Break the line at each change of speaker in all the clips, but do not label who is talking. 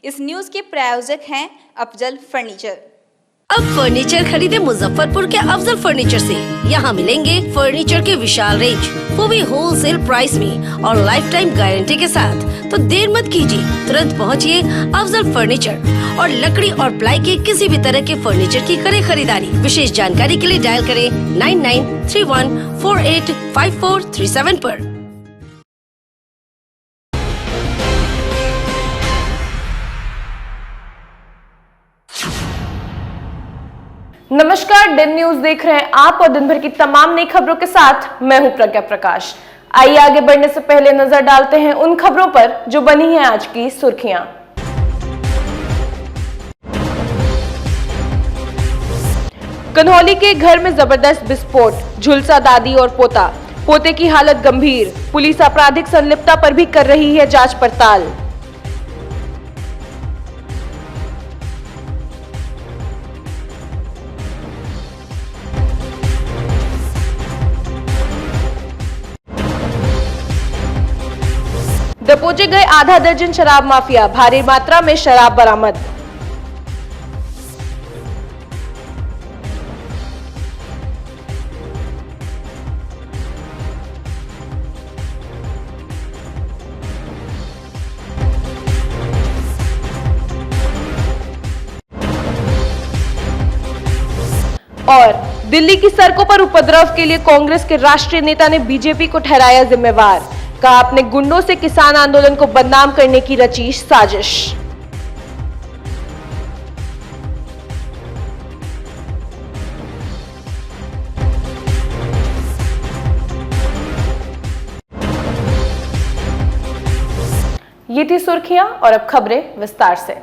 इस न्यूज के प्रायोजक हैं अफजल फर्नीचर।
अब फर्नीचर खरीदे मुजफ्फरपुर के अफजल फर्नीचर से। यहाँ मिलेंगे फर्नीचर के विशाल रेंज, वो भी होलसेल प्राइस में और लाइफ टाइम गारंटी के साथ। तो देर मत कीजिए, तुरंत पहुँचिए अफजल फर्नीचर और लकड़ी और प्लाई के किसी भी तरह के फर्नीचर की करें खरीदारी। विशेष जानकारी के लिए डायल करें 9931485437 पर।
नमस्कार, दिन न्यूज देख रहे हैं आप और दिन भर की तमाम नई खबरों के साथ मैं हूं प्रज्ञा प्रकाश। आइए आगे बढ़ने से पहले नजर डालते हैं उन खबरों पर जो बनी हैं आज की सुर्खियां। कन्हौली के घर में जबरदस्त विस्फोट, झुलसा दादी और पोता, पोते की हालत गंभीर। पुलिस आपराधिक संलिप्तता पर भी कर रही है जांच पड़ताल। दबोचे गए आधा दर्जन शराब माफिया, भारी मात्रा में शराब बरामद। और दिल्ली की सड़कों पर उपद्रव के लिए कांग्रेस के राष्ट्रीय नेता ने बीजेपी को ठहराया जिम्मेवार। कहा, अपने गुंडों से किसान आंदोलन को बदनाम करने की रची साजिश। ये थी सुर्खियां और अब खबरें विस्तार से।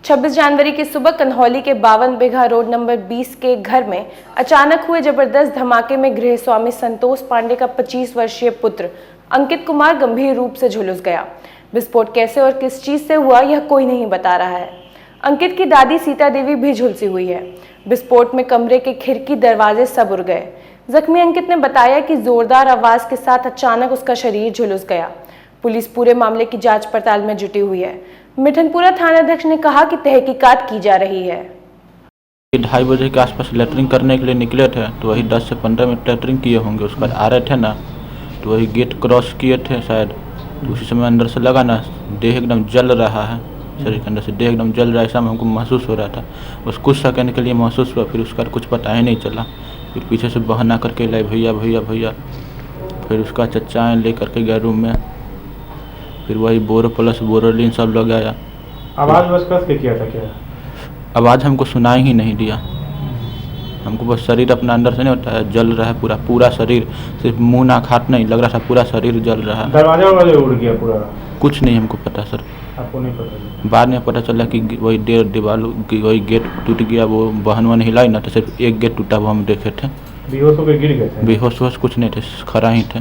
26 जनवरी की सुबह कन्हौली के 52 बीघा रोड नंबर 20 के घर में अचानक हुए जबरदस्त धमाके में गृह स्वामी संतोष पांडे का 25 वर्षीय पुत्र अंकित कुमार गंभीर रूप से झुलस गया। विस्फोट कैसे और किस चीज से हुआ यह कोई नहीं बता रहा है। अंकित की दादी सीता देवी भी झुलसी हुई है। विस्फोट में कमरे के खिड़की दरवाजे सब उड़ गए। जख्मी अंकित ने बताया कि जोरदार आवाज के साथ अचानक उसका शरीर झुलस गया। पुलिस पूरे मामले की जांच पड़ताल में जुटी हुई है। मिठनपुरा थानाध्यक्ष ने कहा कि तहकीकात की जा रही है।
2:30 बजे के आसपास लेटरिंग करने के लिए निकले थे, तो वही 10 से 15 मिनट लेटरिंग किए होंगे। उसके बाद आ रहे थे ना, तो वही गेट क्रॉस किए थे शायद, तो उसी समय अंदर से लगा ना देह एकदम जल रहा है, शरीर के अंदर से देह एकदम जल रहा है, ऐसा हमको महसूस हो रहा था। बस कुछ सेकंड के लिए महसूस हुआ, फिर उसका कुछ पता ही नहीं चला। फिर पीछे से बहना करके लाए भैया भैया भैया। फिर उसका चचा ले करके गया रूम में, फिर वही बोरो प्लस बोरोलिन सब लगाया।
आवाज़ बस कस के किया था क्या?
आवाज़ हमको सुनाई ही नहीं दिया। हमको बस शरीर अपना अंदर से नहीं होता है, जल रहा है पूरा पूरा शरीर, सिर्फ मुंह नाक हाथ नहीं लग रहा था, पूरा शरीर जल रहा है।
दरवाजा उड़ गया पूरा?
कुछ नहीं हमको पता सर।
आपको नहीं पता?
बाद में पता चला कि वही दीवार की वही गेट टूट गया, वो बहन वन हिलाई ना, तो सिर्फ एक गेट टूटा वो हम देखे थे।
बेहोश होकर गिर गए थे?
बेहोश वोश कुछ नहीं थे, खड़ा ही थे।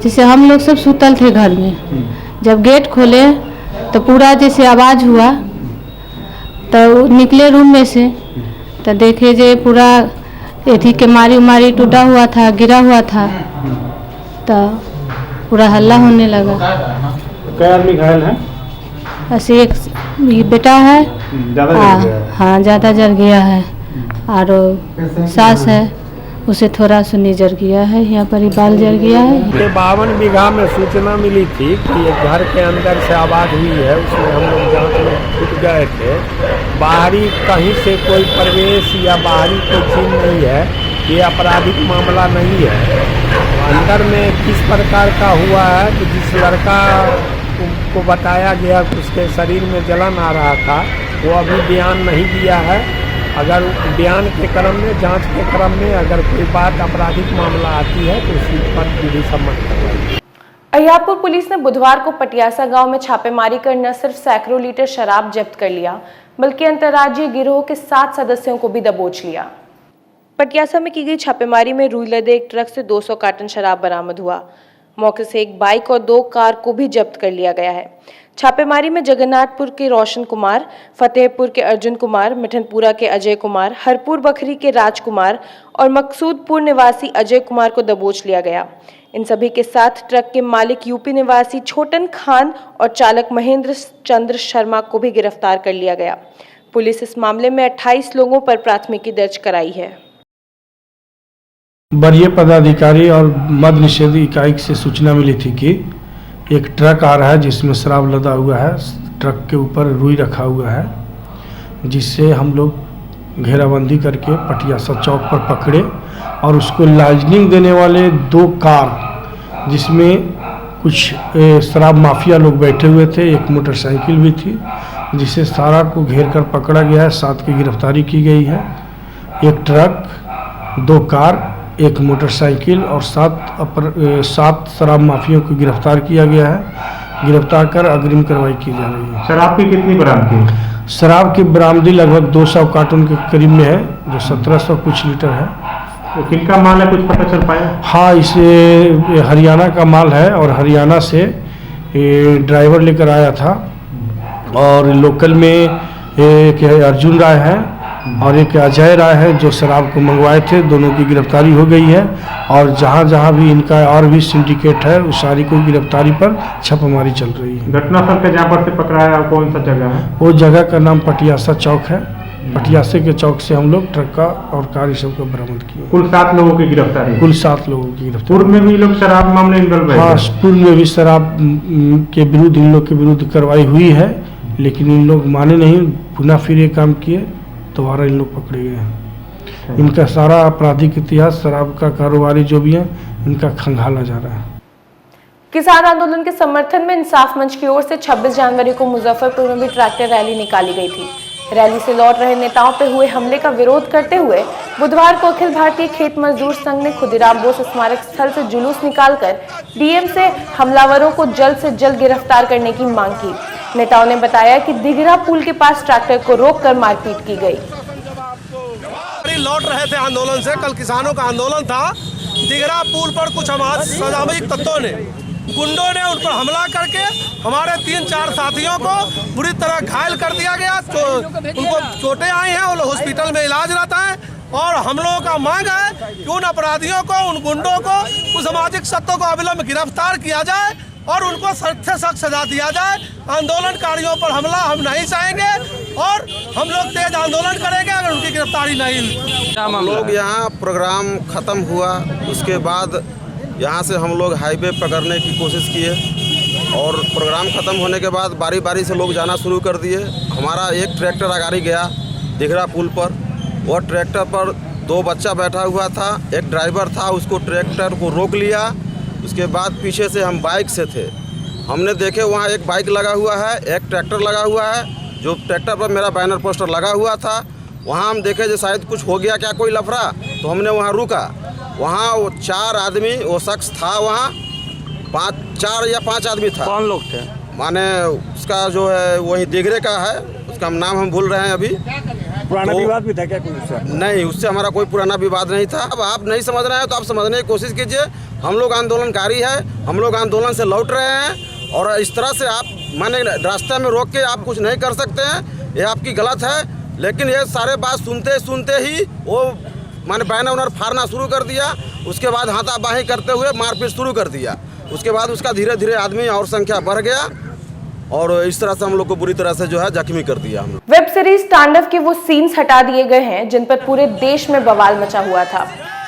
जैसे हम लोग सब सुतल थे घर में, जब गेट खोले तो पूरा जैसे आवाज़ हुआ, तो निकले रूम में से तो देखे जे पूरा एथी के मारी उमारी टूटा हुआ था, गिरा हुआ था, तो पूरा हल्ला होने लगा।
कई आदमी घायल हैं?
ऐसे एक बेटा है, हाँ ज़्यादा जल गया है, और सास है उसे थोड़ा सुनी जल गया है, यहाँ पर ही बाल जल गया है।
52 बीघा में सूचना मिली थी कि एक घर के अंदर से आवाज़ हुई है, उसमें हम लोग जांच में छूट गए थे। बाहरी कहीं से कोई प्रवेश या बाहरी कोई चीज नहीं है, ये आपराधिक मामला नहीं है। अंदर में किस प्रकार का हुआ है कि जिस लड़का को बताया गया कि उसके शरीर में जलन आ रहा था, वो अभी बयान नहीं दिया है। अगर बयान के क्रम में, जांच के क्रम में अगर कोई बात आपराधिक मामला आती है तो उसी पर विधि सम्मत करवाई।
अहियापुर पुलिस ने बुधवार को पटियासा गांव में छापेमारी कर न सिर्फ सैकड़ों लीटर शराब जब्त कर लिया, बल्कि अंतर्राज्यीय गिरोह के 7 सदस्यों को भी दबोच लिया। पटियासा में की गई छापेमारी में रुई लदे एक ट्रक से 200 कार्टन शराब बरामद हुआ। मौके से एक बाइक और 2 कार को भी जब्त कर लिया गया है। छापेमारी में जगन्नाथपुर के रोशन कुमार, फतेहपुर के अर्जुन कुमार, मिठनपुरा के अजय कुमार, हरपुर बखरी के राजकुमार और मकसूदपुर निवासी अजय कुमार को दबोच लिया गया। इन सभी के साथ ट्रक के मालिक यूपी निवासी छोटन खान और चालक महेंद्र चंद्र शर्मा को भी गिरफ्तार कर लिया गया। पुलिस इस मामले में 28 लोगों पर प्राथमिकी दर्ज कराई है।
वरीय पदाधिकारी और मद्य निषेध इकाई से सूचना मिली थी कि एक ट्रक आ रहा है जिसमें शराब लदा हुआ है। ट्रक के ऊपर रुई रखा हुआ है, जिससे हम लोग घेराबंदी करके पटियासा चौक पर पकड़े और उसको लाइजनिंग देने वाले 2 कार, जिसमें कुछ शराब माफिया लोग बैठे हुए थे, एक मोटरसाइकिल भी थी, जिसे सारा को घेर कर पकड़ा गया है। 7 की गिरफ्तारी की गई है। एक ट्रक, 2 कार, एक मोटरसाइकिल और 7 शराब माफियों को गिरफ्तार किया गया है। गिरफ्तार कर अग्रिम कार्रवाई की जा रही है।
शराब की कितनी बरामदगी?
शराब की बरामदगी लगभग 200 कार्टून के करीब में है, जो 1700 कुछ लीटर है।
तो किनका माल है, कुछ पता चल पाया?
हाँ, इसे हरियाणा का माल है और हरियाणा से ड्राइवर लेकर आया था। और लोकल में एक अर्जुन राय है और एक अजय राय है जो शराब को मंगवाए थे। दोनों की गिरफ्तारी हो गई है और जहाँ जहाँ भी इनका और भी सिंडिकेट है उस सारी को गिरफ्तारी पर छापेमारी चल रही है।
घटनास्थल पे जहाँ पर से पकड़ा है कौन सा जगह है?
वो जगह का नाम पटियासा चौक है। पटियासे के चौक से हम लोग ट्रक का और कार सब को बरामद किए।
कुल 7 लोगों की गिरफ्तारी?
कुल 7 लोगों की गिरफ्तारी।
पूर्व में भी लोग शराब मामले इन्वॉल्व है?
हाँ, पूर्व में भी शराब के विरुद्ध इन लोग के विरुद्ध कार्रवाई हुई है, लेकिन इन लोग माने नहीं, पुनः फिर ये काम किए, दोबारा इन लोग पकड़े गए हैं। इनका सारा आपराधिक इतिहास, शराब का कारोबारी जो भी है, इनका खंगाला जा रहा है।
किसान आंदोलन के समर्थन में इंसाफ मंच की ओर से 26 जनवरी को मुजफ्फरपुर में भी ट्रैक्टर रैली निकाली गई थी। रैली से लौट रहे नेताओं पर हुए हमले का विरोध करते हुए बुधवार को अखिल भारतीय खेत मजदूर संघ ने खुदीराम बोस स्मारक स्थल से जुलूस निकालकर डीएम से हमलावरों को जल्द से जल्द गिरफ्तार करने की मांग की। नेताओं ने बताया कि दिघरा पुल के पास ट्रैक्टर को रोककर मारपीट की गई।
लौट रहे थे आंदोलन से, कल किसानों का आंदोलन था। दिघरा पुल पर कुछ असामाजिक तत्वों ने, गुंडों ने उन पर हमला करके हमारे 3-4 साथियों को बुरी तरह घायल कर दिया गया। तो उनको चोटें आई हैं, वो लोग हॉस्पिटल में इलाज रहता है। और हम लोगों का मांग है कि उन अपराधियों को, उन गुंडों को, उन सामाजिक तत्वों को अविलंब गिरफ्तार किया जाए और उनको सख्त से सख्त सजा दिया जाए। आंदोलनकारियों पर हमला हम नहीं चाहेंगे और हम लोग तेज आंदोलन करेंगे अगर उनकी गिरफ्तारी नहीं।
हम लोग यहाँ प्रोग्राम ख़त्म हुआ, उसके बाद यहाँ से हम लोग हाईवे पकड़ने की कोशिश किए और प्रोग्राम ख़त्म होने के बाद बारी बारी से लोग जाना शुरू कर दिए। हमारा एक ट्रैक्टर आगाड़ी गया दिघरा पुल पर, वह ट्रैक्टर पर 2 बच्चा बैठा हुआ था, एक ड्राइवर था, उसको ट्रैक्टर को रोक लिया। उसके बाद पीछे से हम बाइक से थे, हमने देखे वहाँ एक बाइक लगा हुआ है, एक ट्रैक्टर लगा हुआ है, जो ट्रैक्टर पर मेरा बैनर पोस्टर लगा हुआ था। वहाँ हम देखे जो शायद कुछ हो गया क्या, कोई लफड़ा, तो हमने वहाँ रुका। वहाँ वो 4 आदमी, वो शख्स था वहाँ, 4 या 5 आदमी था।
कौन लोग थे?
माने उसका जो है वही दिघरे का है, उसका नाम हम भूल रहे हैं अभी।
पुराना विवाद भी था क्या कोई उससे?
नहीं, उससे हमारा कोई पुराना विवाद नहीं था। अब आप नहीं समझ रहे हैं तो आप समझने की कोशिश कीजिए। हम लोग आंदोलनकारी है, हम लोग आंदोलन से लौट रहे हैं और इस तरह से आप माने रास्ते में रोक के आप कुछ नहीं कर सकते हैं, ये आपकी गलत है। लेकिन ये सारे बात सुनते सुनते ही वो माने बैनर उनर फाड़ना शुरू कर दिया। उसके बाद हाथापाई करते हुए मारपीट शुरू कर दिया। उसके बाद उसका धीरे धीरे आदमी और संख्या बढ़ गया और इस तरह से हम लोग को बुरी तरह से जो है जख्मी कर दिया। हम
वेब सीरीज तांडव के वो सीन्स हटा दिए गए हैं जिन पर पूरे देश में बवाल मचा हुआ था,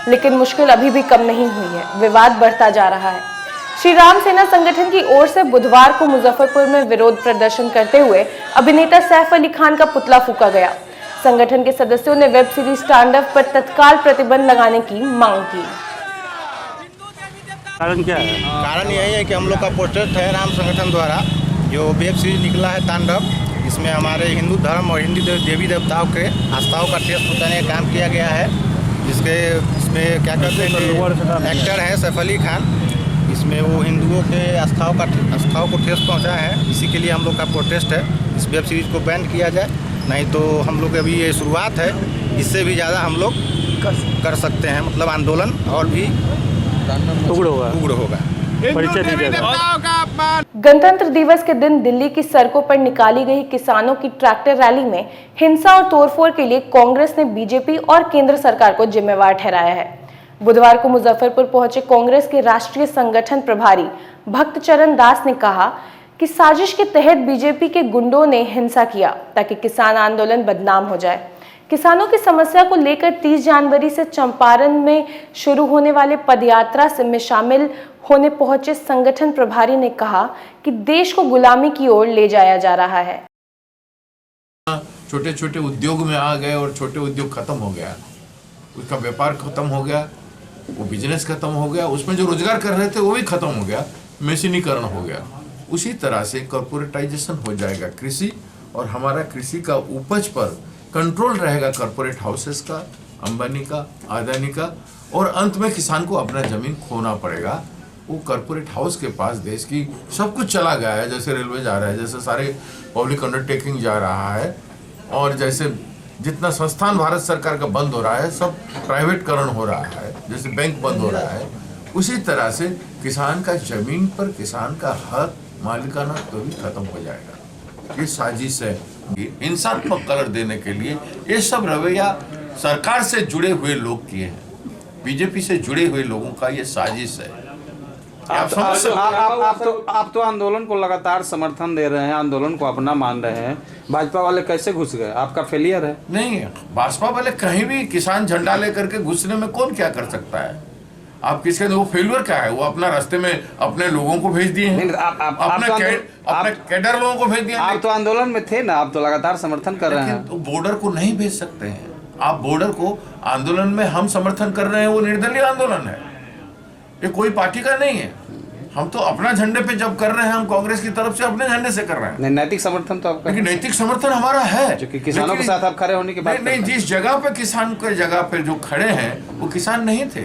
लेकिन मुश्किल अभी भी कम नहीं हुई है, विवाद बढ़ता जा रहा है। श्री राम सेना संगठन की ओर से बुधवार को मुजफ्फरपुर में विरोध प्रदर्शन करते हुए अभिनेता सैफ अली खान का पुतला फूंका गया। संगठन के सदस्यों ने वेब सीरीज तांडव पर तत्काल प्रतिबंध लगाने की मांग की।
कारण क्या है?
कारण यही है कि हम लोग का प्रोटेस्ट है राम संगठन द्वारा, जो वेब सीरीज निकला है तांडव, इसमें हमारे हिंदू धर्म और हिंदू देवी देवताओं के आस्थाओं का ठेस पहुँचाने का काम किया गया है। इसमें क्या कहते हैं, एक्टर हैं सैफ अली खान, इसमें वो हिंदुओं के आस्थाओं को ठेस पहुँचाए हैं। इसी के लिए हम लोग का प्रोटेस्ट है, इस वेब सीरीज को बैन किया जाए, नहीं तो हम लोग अभी ये शुरुआत है, इससे भी ज़्यादा हम लोग कर सकते हैं। मतलब आंदोलन और भी उग्र होगा।
गणतंत्र दिवस के दिन दिल्ली की सड़कों पर निकाली गई किसानों की ट्रैक्टर रैली में हिंसा और तोड़फोड़ के लिए कांग्रेस ने बीजेपी और केंद्र सरकार को जिम्मेवार ठहराया है। बुधवार को मुजफ्फरपुर पहुंचे कांग्रेस के राष्ट्रीय संगठन प्रभारी भक्तचरण दास ने कहा कि साजिश के तहत बीजेपी के गुंडों ने हिंसा किया ताकि किसान आंदोलन बदनाम हो जाए। किसानों की समस्या को लेकर 30 जनवरी से चंपारण में शुरू होने वाले पदयात्रा में शामिल होने पहुंचे संगठन प्रभारी ने कहा कि देश को गुलामी की ओर ले जाया जा रहा है।
छोटे छोटे उद्योग में आ गए और छोटे उद्योग खत्म हो गया, उसका व्यापार खत्म हो गया, वो बिजनेस खत्म हो गया, उसमें जो रोजगार कर रहे थे वो भी खत्म हो गया, मशीनीकरण हो गया। उसी तरह से कॉर्पोरेटाइजेशन हो जाएगा कृषि, और हमारा कृषि का उपज पर कंट्रोल रहेगा कॉर्पोरेट हाउसेस का, अंबानी का, अदानी का, और अंत में किसान को अपना जमीन खोना पड़ेगा। वो कॉर्पोरेट हाउस के पास देश की सब कुछ चला गया है, जैसे रेलवे जा रहा है, जैसे सारे पब्लिक अंडरटेकिंग जा रहा है, और जैसे जितना संस्थान भारत सरकार का बंद हो रहा है सब प्राइवेटकरण हो रहा है, जैसे बैंक बंद हो रहा है, उसी तरह से किसान का जमीन पर किसान का हक मालिकाना तो भी खत्म हो जाएगा। ये साजिश है, हिंसात्मक कलर देने के लिए ये सब रवैया सरकार से जुड़े हुए लोग किए हैं, बीजेपी से जुड़े हुए लोगों का ये साजिश है।
आप तो आंदोलन को लगातार समर्थन दे रहे हैं, आंदोलन को अपना मान रहे हैं, भाजपा वाले कैसे घुस गए? आपका फेलियर है?
नहीं, भाजपा वाले कहीं भी किसान झंडा लेकर के घुसने में कौन क्या कर सकता है? आप किसके, वो फेलियर क्या है? वो अपना रास्ते में अपने लोगों को भेज दिए हैं, अपने कैडर लोगों को भेज दिए।
आप तो आंदोलन में थे ना, आप तो लगातार समर्थन कर रहे हैं।
तो बॉर्डर को नहीं भेज सकते हैं आप, बॉर्डर को आंदोलन में हम समर्थन कर रहे हैं, वो निर्दलीय आंदोलन है, ये कोई पार्टी का नहीं है। हम तो अपना झंडे पे जब कर रहे हैं, हम कांग्रेस की तरफ से अपने झंडे से कर रहे हैं।
नैतिक समर्थन तो आपका,
लेकिन नैतिक समर्थन हमारा है,
जो कि किसानों के साथ आप खड़े होने की बात
नहीं, जिस जगह पे किसान के जगह पे जो खड़े हैं वो किसान नहीं थे,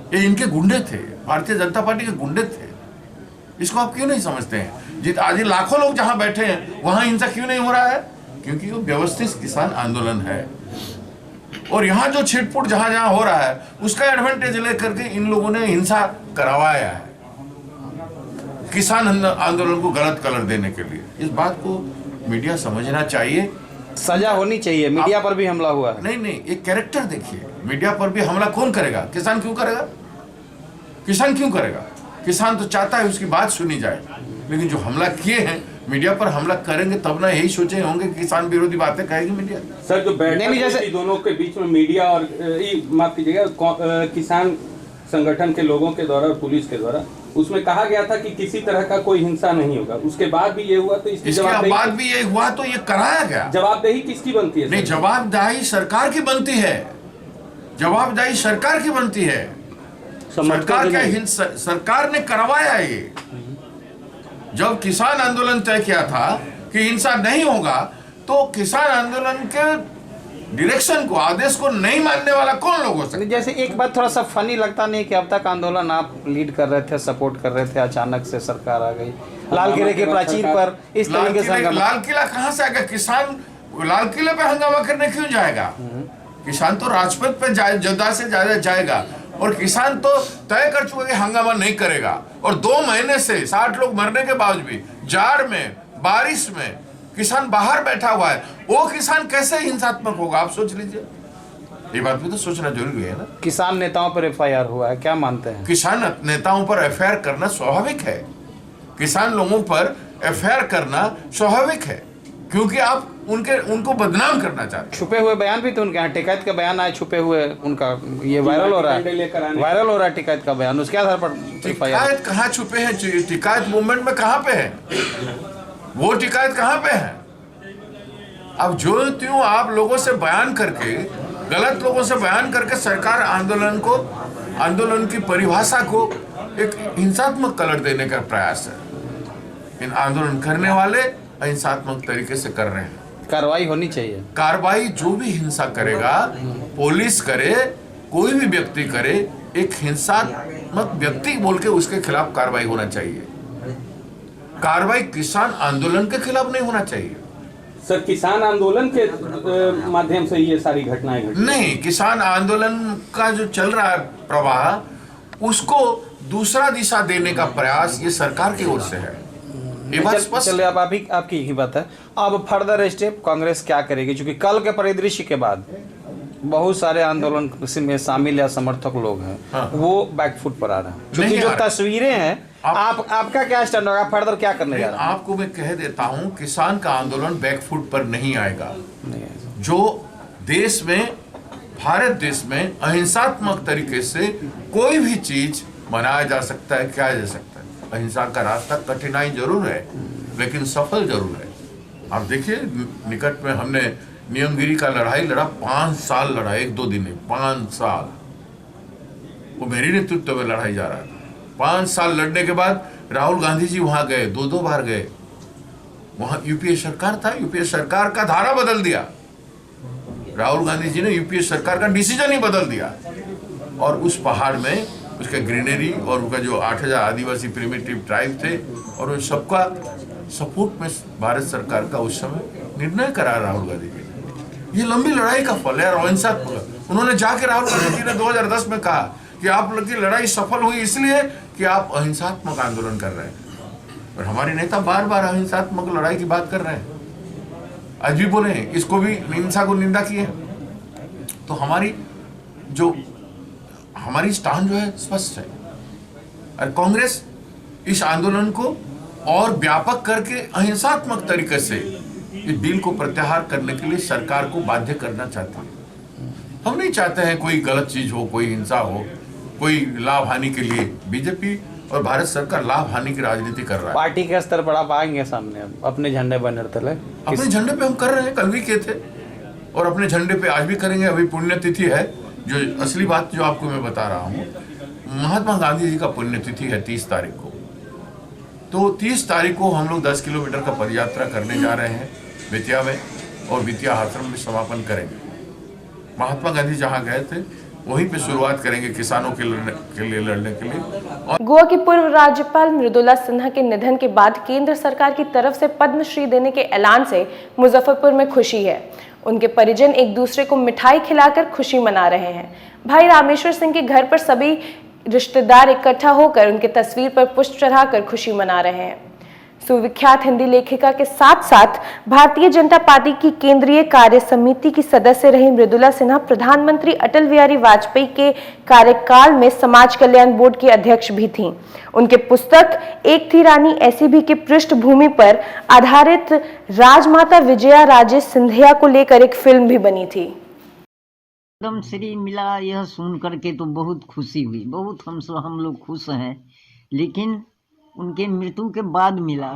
ये इनके गुंडे थे, भारतीय जनता पार्टी के गुंडे थे। इसको आप क्यों नहीं समझते हैं? आज लाखों लोग जहां बैठे हैं वहां हिंसा क्यों नहीं हो रहा है? क्योंकि वो व्यवस्थित किसान आंदोलन है, और यहाँ जो छिटपुट जहां जहां हो रहा है उसका एडवांटेज लेकर के इन लोगों ने हिंसा करवाया है, किसान आंदोलन को गलत कलर देने के लिए। इस बात को मीडिया समझना चाहिए,
सजा होनी चाहिए। मीडिया पर भी हमला हुआ है।
नहीं, एक कैरेक्टर देखिए, मीडिया पर भी हमला कौन करेगा? किसान क्यों करेगा? किसान क्यों करेगा? किसान तो चाहता है उसकी बात सुनी जाए, लेकिन जो हमला किए हैं मीडिया पर हमला करेंगे तब ना यही सोचे होंगे कि किसान विरोधी बातें कहेगी मीडिया।
सर, जो बैठक जैसे दोनों के बीच में मीडिया और माफ कीजिएगा किसान संगठन के लोगों के द्वारा और पुलिस के द्वारा, उसमें कहा गया था कि किसी तरह का कोई हिंसा नहीं होगा, उसके बाद भी ये हुआ, तो इसके
बाद भी ये हुआ तो ये कराया गया।
जवाबदेही किसकी बनती है?
नहीं, जवाबदेही सरकार की बनती है, जवाबदेही सरकार की बनती है। सरकार ने करवाया ये। जब किसान आंदोलन तय किया था कि हिंसा नहीं होगा, तो किसान आंदोलन के डायरेक्शन को, आदेश को नहीं मानने वाला कौन लोग हो सकते?
जैसे एक बात थोड़ा सा फनी लगता नहीं कि अब तक आंदोलन आप लीड कर रहे थे, सपोर्ट कर रहे थे, अचानक से सरकार आ गई, लाल किले के प्राचीर पर इस तरीके से।
लाल किला कहाँ से आएगा? किसान लाल किले पे हंगामा करने क्यों जाएगा? किसान तो राजपथ पे ज्यादा से ज्यादा जाएगा, और किसान तो तय कर चुके कि हंगामा नहीं करेगा। और 2 महीने से 60 लोग मरने के बावजूद भी, जाड़ में, बारिश में किसान बाहर बैठा हुआ है, वो किसान कैसे हिंसात्मक होगा? आप सोच लीजिए, ये बात भी तो सोचना जरूरी है ना।
किसान नेताओं पर एफआईआर हुआ है, क्या मानते हैं?
किसान नेताओं पर एफआईआर करना स्वाभाविक है, किसान लोगों पर एफआईआर करना स्वाभाविक है, क्योंकि आप उनको बदनाम करना चाहते हैं।
छुपे हुए बयान भी तो उनके यहाँ, टिकैत का बयान आए छुपे हुए, उनका ये वायरल हो रहा है, टिकैत का बयान, उसके आधार पर
टिकैत कहाँ छुपे हैं? टिकैत मूवमेंट में कहाँ पे है वो? टिकैत कहाँ पे है? अब जो त्यों आप लोगों से बयान करके, गलत लोगों से बयान करके सरकार आंदोलन की परिभाषा को एक हिंसात्मक कलर देने का प्रयास है। इन आंदोलन करने वाले अहिंसात्मक तरीके से कर रहे हैं।
कार्रवाई होनी चाहिए।
कार्रवाई जो भी हिंसा करेगा, पुलिस करे, कोई भी व्यक्ति करे, एक हिंसात्मक व्यक्ति बोल के उसके खिलाफ कार्रवाई होना चाहिए। कार्रवाई किसान आंदोलन के खिलाफ नहीं होना चाहिए।
सर, किसान आंदोलन के माध्यम से ये सारी घटनाएं घटी?
नहीं, किसान आंदोलन का जो चल रहा है प्रवाह, उसको दूसरा दिशा देने का प्रयास ये सरकार की ओर से है। ये बात स्पष्ट।
चलिए अब आपकी ही बात है। अब फर्दर स्टेप कांग्रेस क्या करेगी, क्योंकि कल के परिदृश्य के बाद बहुत सारे आंदोलन में शामिल या समर्थक लोग हैं, हाँ। वो बैकफुट पर आ रहे हैं, क्योंकि जो तस्वीरें हैं आपका क्या स्टैंड होगा, फर्दर क्या करने जा रहे हैं?
आपको मैं कह देता हूं, किसान का आंदोलन बैकफुट पर नहीं आएगा। जो देश में, भारत देश में अहिंसात्मक तरीके से कोई भी चीज बनाया जा सकता है, किया जा सकता है। अहिंसा का रास्ता कठिनाई जरूर है, लेकिन सफल जरूर है। आप देखिए, निकट में हमने नियमगिरी का लड़ाई लड़ा, 5 साल लड़ा, 1-2 दिन में 5 साल, वो मेरी नेतृत्व में लड़ाई जा रहा था। 5 साल लड़ने के बाद राहुल गांधी जी वहां गए, 2 बार गए। वहां यूपीए सरकार था, यूपीए सरकार का धारा बदल दिया। राहुल गांधी जी ने यूपीए सरकार का डिसीजन ही बदल दिया, और उस पहाड़ में उसका ग्रीनरी और उनका जो 8000 आदिवासी प्रिमिटिव ट्राइब थे, और उन सबका सपोर्ट में भारत सरकार का उस समय निर्णय करा राहुल गांधी जी ने। ये लंबी लड़ाई का फल है, अहिंसात्मक। उन्होंने जाके राहुल गांधी जी ने 2010 में कहा कि आप लोग की लड़ाई सफल हुई इसलिए कि आप अहिंसात्मक आंदोलन कर रहे हैं। और हमारे नेता बार बार अहिंसात्मक लड़ाई की बात कर रहे हैं, आज भी बोले हैं, इसको भी हिंसा को निंदा की है। तो हमारी स्टैंड जो है स्पष्ट है, और कांग्रेस इस आंदोलन को और व्यापक करके अहिंसात्मक तरीके से इस बिल को प्रत्याहार करने के लिए सरकार को बाध्य करना चाहते हैं। हम नहीं चाहते हैं कोई गलत चीज हो, कोई हिंसा हो, कोई लाभ हानि के लिए। बीजेपी और भारत सरकार लाभ हानि की राजनीति कर रहा है।
पार्टी के स्तर पर आप आएंगे सामने अपने झंडे बैनर तले?
अपने झंडे पे हम कर रहे हैं, कल भी किए थे, और अपने झंडे पे आज भी करेंगे। अभी पुण्यतिथि है, जो असली बात जो आपको मैं बता रहा हूँ, महात्मा गांधी जी का पुण्यतिथि है 30 तारीख को। तो 30 तारीख को हम लोग 10 किलोमीटर का पदयात्रा करने जा रहे हैं बेतिया में, और बेतिया आश्रम में समापन करेंगे। महात्मा गांधी जहाँ गए थे वहीं पे शुरुआत करेंगे किसानों के लिए लड़ने के लिए।
गोवा की पूर्व राज्यपाल मृदुला सिन्हा के निधन के बाद केंद्र सरकार की तरफ से पद्मश्री देने के ऐलान से मुजफ्फरपुर में खुशी है। उनके परिजन एक दूसरे को मिठाई खिलाकर खुशी मना रहे हैं। भाई रामेश्वर सिंह के घर पर सभी रिश्तेदार इकट्ठा होकर उनके तस्वीर पर पुष्प चढ़ाकर खुशी मना रहे हैं। सुविख्यात हिंदी लेखिका के साथ साथ भारतीय जनता पार्टी की केंद्रीय कार्य समिति की सदस्य रही मृदुला सिन्हा प्रधानमंत्री अटल बिहारी वाजपेयी के कार्यकाल में समाज कल्याण बोर्ड की अध्यक्ष भी थीं। उनके पुस्तक एक थी रानी ऐसी भी की पृष्ठभूमि पर आधारित राजमाता विजया राजे सिंधिया को लेकर एक फिल्म भी बनी थी।
पद्मश्री मिला, यह सुन करके तो बहुत खुशी हुई, बहुत हम लोग खुश हैं। लेकिन उनके मृत्यु के बाद मिला,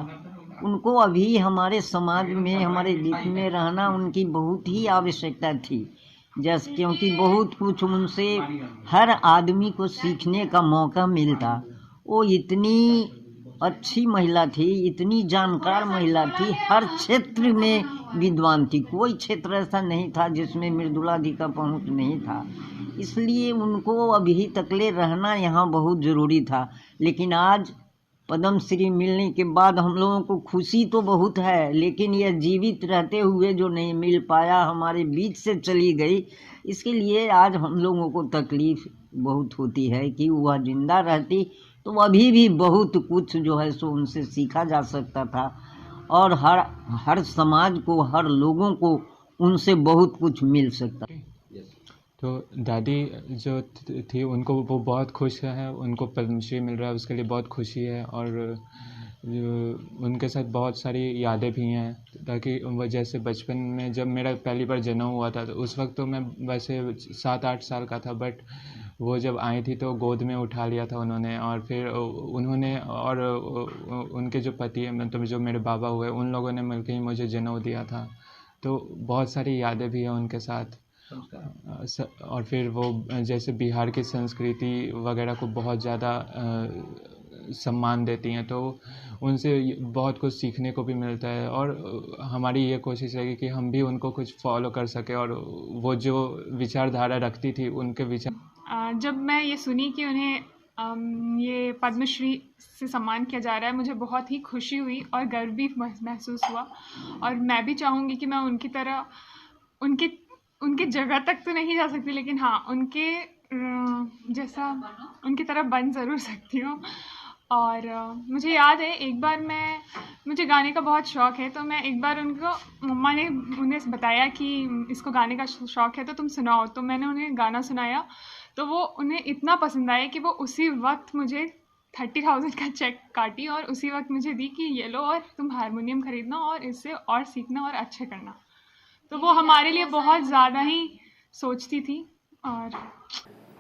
उनको अभी हमारे समाज में, हमारे बीच में रहना उनकी बहुत ही आवश्यकता थी। जैसे क्योंकि बहुत कुछ उनसे हर आदमी को सीखने का मौका मिलता। वो इतनी अच्छी महिला थी, इतनी जानकार महिला थी, हर क्षेत्र में विद्वान थी। कोई क्षेत्र ऐसा नहीं था जिसमें मृदुला जी का पहुँच नहीं था। इसलिए उनको अभी तकले रहना यहाँ बहुत ज़रूरी था। लेकिन आज पद्मश्री मिलने के बाद हम लोगों को खुशी तो बहुत है, लेकिन यह जीवित रहते हुए जो नहीं मिल पाया, हमारे बीच से चली गई, इसके लिए आज हम लोगों को तकलीफ बहुत होती है कि वह जिंदा रहती तो अभी भी बहुत कुछ जो है सो उनसे सीखा जा सकता था, और हर समाज को, हर लोगों को उनसे बहुत कुछ मिल सकता।
तो दादी जो थी उनको वो बहुत खुश हैं, उनको पद्मश्री मिल रहा है उसके लिए बहुत खुशी है। और उनके साथ बहुत सारी यादें भी हैं, ताकि वो जैसे बचपन में जब मेरा पहली बार जन्म हुआ था तो उस वक्त तो मैं वैसे 7-8 साल का था, बट वो जब आई थी तो गोद में उठा लिया था उन्होंने। और फिर उन्होंने और उनके जो पति हैं, मतलब जो मेरे बाबा हुए, उन लोगों ने मिलकर ही मुझे जन्म दिया था। तो बहुत सारी यादें भी हैं उनके साथ। और फिर वो जैसे बिहार की संस्कृति वगैरह को बहुत ज़्यादा सम्मान देती हैं, तो उनसे बहुत कुछ सीखने को भी मिलता है। और हमारी ये कोशिश रहेगी कि हम भी उनको कुछ फॉलो कर सकें, और वो जो विचारधारा रखती थी उनके विचार।
जब मैं ये सुनी कि उन्हें ये पद्मश्री से सम्मान किया जा रहा है, मुझे बहुत ही खुशी हुई और गर्व भी महसूस हुआ। और मैं भी चाहूँगी कि मैं उनकी तरह उनके जगह तक तो नहीं जा सकती, लेकिन हाँ, उनके जैसा उनकी तरह बन ज़रूर सकती हूँ। और मुझे याद है एक बार मुझे गाने का बहुत शौक़ है, तो मैं एक बार मम्मा ने उन्हें बताया कि इसको गाने का शौक़ है तो तुम सुनाओ, तो मैंने उन्हें गाना सुनाया तो वो उन्हें इतना पसंद आया कि वो उसी वक्त मुझे 30,000 का चेक काटी और उसी वक्त मुझे दी कि ये लो और तुम हारमोनियम ख़रीदना और इससे और सीखना और अच्छे करना। तो वो हमारे लिए बहुत ज़्यादा ही सोचती थी। और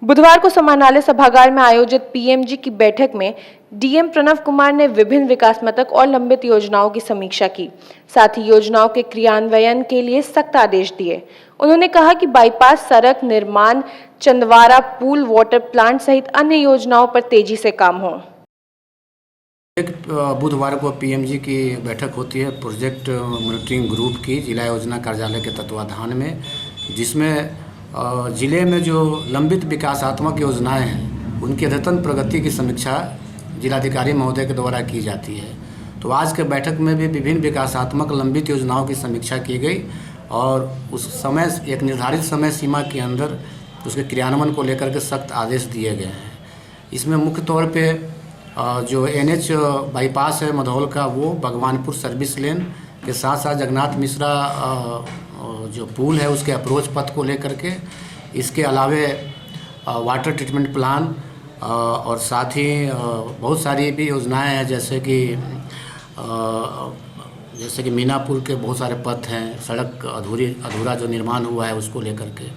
बुधवार को समाहरणालय सभागार में आयोजित पीएमजी की बैठक में डीएम प्रणव कुमार ने विभिन्न विकासात्मक और लंबित योजनाओं की समीक्षा की। साथ ही योजनाओं के क्रियान्वयन के लिए सख्त आदेश दिए। उन्होंने कहा कि बाईपास सड़क निर्माण, चंदवारा पुल, वाटर प्लांट सहित अन्य योजनाओं पर तेजी से काम हो।
बुधवार को पीएमजी की बैठक होती है प्रोजेक्ट मॉनिटरिंग ग्रुप की जिला योजना कार्यालय के तत्वाधान में, जिसमें जिले में जो लंबित विकासात्मक योजनाएं हैं उनकी अद्यतन प्रगति की समीक्षा जिलाधिकारी महोदय के द्वारा की जाती है। तो आज के बैठक में भी विभिन्न विकासात्मक लंबित योजनाओं की समीक्षा की गई और उस समय एक निर्धारित समय सीमा के अंदर उसके क्रियान्वयन को लेकर के सख्त आदेश दिए गए हैं। इसमें मुख्य तौर पे जो NH बाईपास है मधौल का, वो भगवानपुर सर्विस लेन के साथ साथ जगन्नाथ मिश्रा जो पुल है उसके अप्रोच पथ को लेकर के, इसके अलावे वाटर ट्रीटमेंट प्लान और साथ ही बहुत सारी भी योजनाएं हैं जैसे कि मीनापुर के बहुत सारे पथ हैं, सड़क अधूरा जो निर्माण हुआ है उसको लेकर के।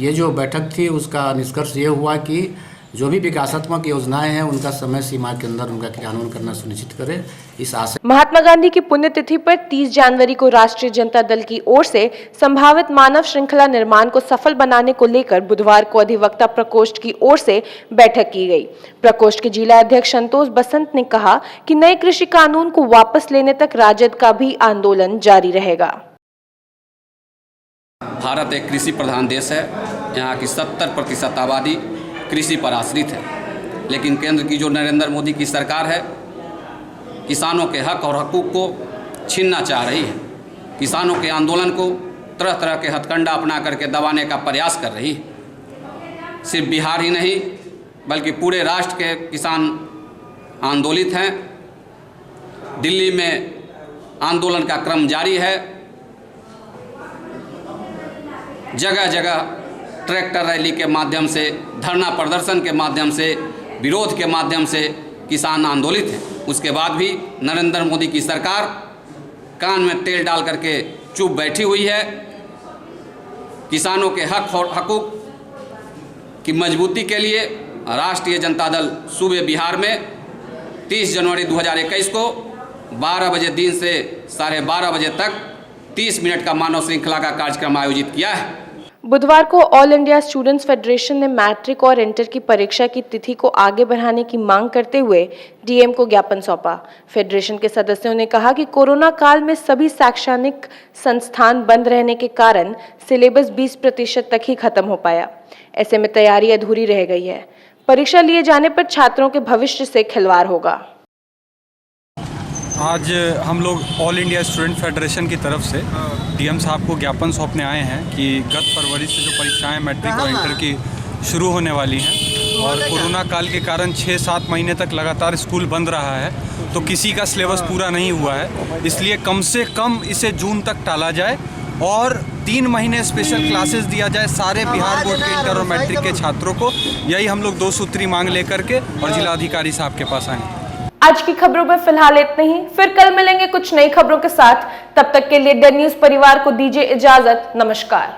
ये जो बैठक थी उसका निष्कर्ष ये हुआ कि जो भी विकासात्मक योजनाएं हैं उनका समय सीमा के अंदर उनका क्रियान्वयन करना सुनिश्चित करें। इस आशय
महात्मा गांधी की पुण्यतिथि पर 30 जनवरी को राष्ट्रीय जनता दल की ओर से संभावित मानव श्रृंखला निर्माण को सफल बनाने को लेकर बुधवार को अधिवक्ता प्रकोष्ठ की ओर से बैठक की गई। प्रकोष्ठ के जिला अध्यक्ष संतोष बसंत ने कहा कि नए कृषि कानून को वापस लेने तक राजद का भी आंदोलन जारी रहेगा।
भारत एक कृषि प्रधान देश है। यहाँ की 70% आबादी कृषि पर आश्रित है, लेकिन केंद्र की जो नरेंद्र मोदी की सरकार है किसानों के हक और हकूक़ को छीनना चाह रही है। किसानों के आंदोलन को तरह तरह के हथकंडा अपना करके दबाने का प्रयास कर रही है। सिर्फ बिहार ही नहीं बल्कि पूरे राष्ट्र के किसान आंदोलित हैं। दिल्ली में आंदोलन का क्रम जारी है। जगह जगह ट्रैक्टर रैली के माध्यम से, धरना प्रदर्शन के माध्यम से, विरोध के माध्यम से किसान आंदोलित हैं। उसके बाद भी नरेंद्र मोदी की सरकार कान में तेल डाल करके चुप बैठी हुई है। किसानों के हक और हकूक़ की मजबूती के लिए राष्ट्रीय जनता दल सूबे बिहार में 30 जनवरी 2021 को 12 बजे दिन से 12:30 बजे तक 30 मिनट का मानव श्रृंखला का कार्यक्रम आयोजित किया है।
बुधवार को ऑल इंडिया स्टूडेंट्स फेडरेशन ने मैट्रिक और इंटर की परीक्षा की तिथि को आगे बढ़ाने की मांग करते हुए डीएम को ज्ञापन सौंपा। फेडरेशन के सदस्यों ने कहा कि कोरोना काल में सभी शैक्षणिक संस्थान बंद रहने के कारण सिलेबस 20% तक ही खत्म हो पाया। ऐसे में तैयारी अधूरी रह गई है। परीक्षा लिए जाने पर छात्रों के भविष्य से खिलवाड़ होगा।
आज हम लोग ऑल इंडिया स्टूडेंट फेडरेशन की तरफ से डीएम साहब को ज्ञापन सौंपने आए हैं कि गत फरवरी से जो परीक्षाएं मैट्रिक और इंटर की शुरू होने वाली हैं और कोरोना काल के कारण 6-7 महीने तक लगातार स्कूल बंद रहा है, तो किसी का सिलेबस पूरा नहीं हुआ है। इसलिए कम से कम इसे जून तक टाला जाए और 3 महीने स्पेशल क्लासेस दिया जाए सारे बिहार बोर्ड के इंटर और मैट्रिक के छात्रों को। यही हम लोग 2 सूत्री मांग लेकर के और जिलाधिकारी साहब के पास आए।
आज की खबरों में फिलहाल इतना ही। फिर कल मिलेंगे कुछ नई खबरों के साथ। तब तक के लिए द न्यूज़ परिवार को दीजिए इजाजत। नमस्कार।